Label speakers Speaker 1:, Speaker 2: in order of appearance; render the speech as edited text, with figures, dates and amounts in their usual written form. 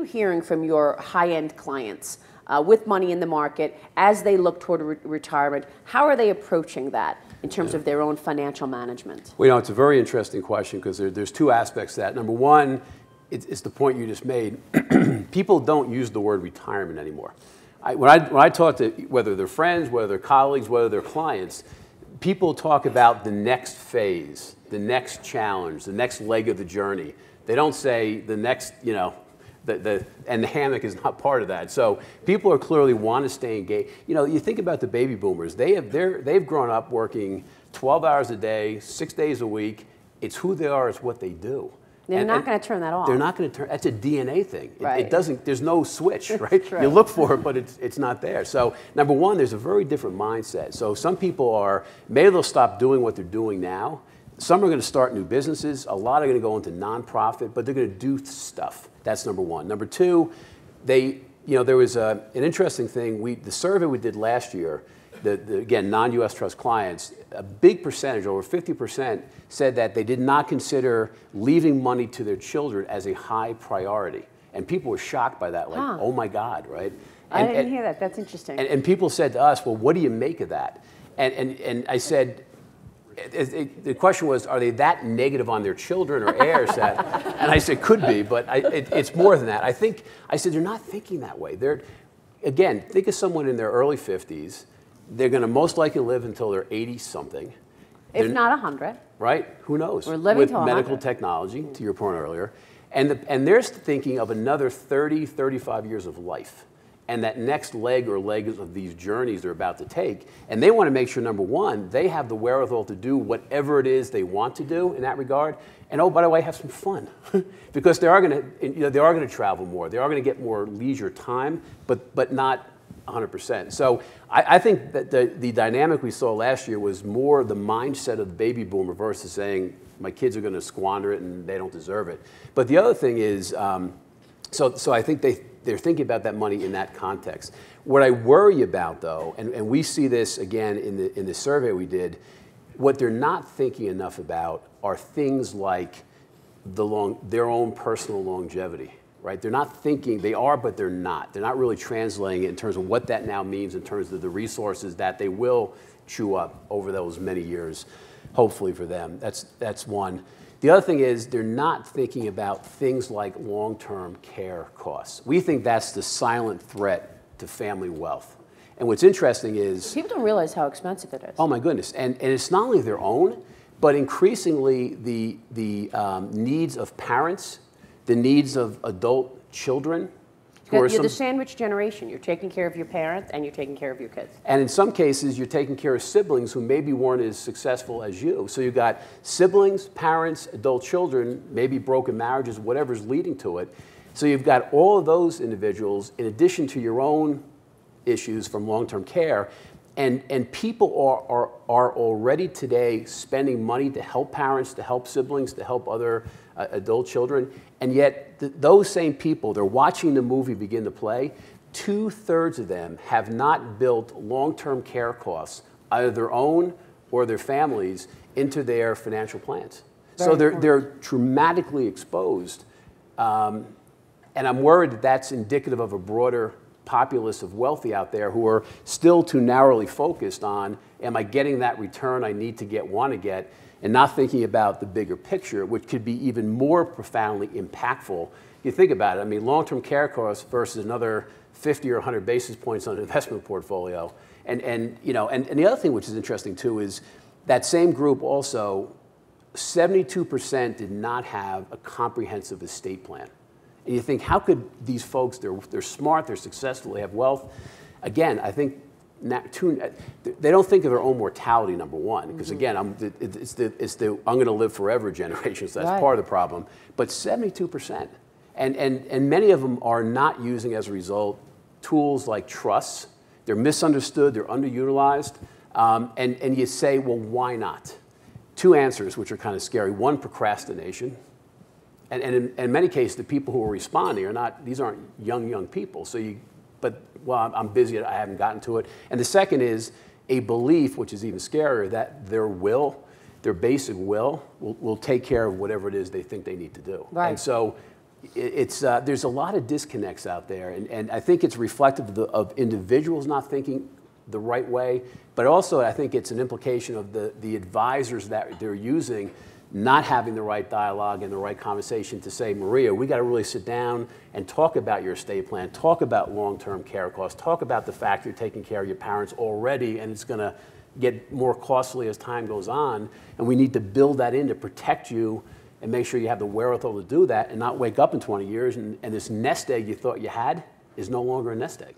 Speaker 1: hearing from your high-end clients with money in the market as they look toward retirement? How are they approaching that in terms of their own financial management?
Speaker 2: Well, you know, it's a very interesting question because there's two aspects to that. Number one, it's the point you just made. People don't use the word retirement anymore. When I talk to, whether they're friends, whether they're colleagues, whether they're clients, people talk about the next phase, the next challenge, the next leg of the journey. They don't say the next, you know, and the hammock is not part of that. So people are clearly want to stay engaged. You know, you think about the baby boomers. They've grown up working 12 hours a day, 6 days a week. It's who they are, it's what they do.
Speaker 1: They're not going to turn that off.
Speaker 2: They're not going to turn. That's a DNA thing.
Speaker 1: Right.
Speaker 2: It doesn't. There's no switch, right?
Speaker 1: Right.
Speaker 2: You look for it, but it's not there. So number one, there's a very different mindset. So some people are maybe they'll stop doing what they're doing now. Some are going to start new businesses. A lot are going to go into nonprofit, but they're going to do stuff. That's number one. Number two, there was an interesting thing. The survey we did last year, again, non-U.S. trust clients, a big percentage, over 50%, said that they did not consider leaving money to their children as a high priority. And people were shocked by that, like, oh my God, right?
Speaker 1: I didn't hear that. That's interesting.
Speaker 2: And people said to us, well, what do you make of that? And I said, the question was, are they that negative on their children or heirs that? And I said, could be, but it's more than that. I said, they're not thinking that way. Again, think of someone in their early 50s. They're going to most likely live until they're 80-something.
Speaker 1: If not 100.
Speaker 2: Right? Who knows?
Speaker 1: We're living
Speaker 2: with
Speaker 1: till
Speaker 2: medical
Speaker 1: 100.
Speaker 2: technology, to your point earlier. And they're thinking of another 30, 35 years of life. And that next leg or legs of these journeys they're about to take. And they want to make sure, number one, they have the wherewithal to do whatever it is they want to do in that regard. And oh, by the way, have some fun. Because they are going to travel more. They are going to get more leisure time, but not 100%. So I think that the dynamic we saw last year was more the mindset of the baby boomer versus saying, my kids are going to squander it and they don't deserve it. But the other thing is, so I think they're thinking about that money in that context. What I worry about, though, and we see this again in the survey we did, what they're not thinking enough about are things like their own personal longevity. Right? They're not thinking, they are, but they're not. They're not really translating it in terms of what that now means in terms of the resources that they will chew up over those many years, hopefully for them. That's one. The other thing is they're not thinking about things like long-term care costs. We think that's the silent threat to family wealth. And what's interesting is...
Speaker 1: People don't realize how expensive it is.
Speaker 2: Oh my goodness. And it's not only their own, but increasingly the needs of parents, the needs of adult children.
Speaker 1: You're the sandwich generation. You're taking care of your parents and you're taking care of your kids.
Speaker 2: And in some cases, you're taking care of siblings who maybe weren't as successful as you. So you've got siblings, parents, adult children, maybe broken marriages, whatever's leading to it. So you've got all of those individuals in addition to your own issues from long-term care. And people are already today spending money to help parents, to help siblings, to help other adult children. And yet those same people, they're watching the movie begin to play. 2/3 of them have not built long-term care costs, either their own or their families, into their financial plans. So they're dramatically exposed. And I'm worried that that's indicative of a broader populace of wealthy out there who are still too narrowly focused on, am I getting that return I need to want to get, and not thinking about the bigger picture, which could be even more profoundly impactful. You think about it, I mean, long-term care costs versus another 50 or 100 basis points on an investment portfolio. And the other thing which is interesting too is that same group also, 72% did not have a comprehensive estate plan. And you think, how could these folks, they're smart, they're successful, they have wealth. Again, I think they don't think of their own mortality, number one, because again, it's the I'm going to live forever generation, so that's part of the problem. But 72%. And many of them are not using, as a result, tools like trusts. They're misunderstood, they're underutilized. And you say, well, why not? Two answers, which are kind of scary. One, procrastination. And in many cases, the people who are responding these aren't young people. Well, I'm busy, I haven't gotten to it. And the second is a belief, which is even scarier, that their basic will take care of whatever it is they think they need to do.
Speaker 1: Right.
Speaker 2: And so there's a lot of disconnects out there, and I think it's reflective of individuals not thinking the right way, but also I think it's an implication of the advisors that they're using not having the right dialogue and the right conversation to say, Maria, we got to really sit down and talk about your estate plan, talk about long-term care costs, talk about the fact you're taking care of your parents already and it's going to get more costly as time goes on, and we need to build that in to protect you and make sure you have the wherewithal to do that and not wake up in 20 years and this nest egg you thought you had is no longer a nest egg.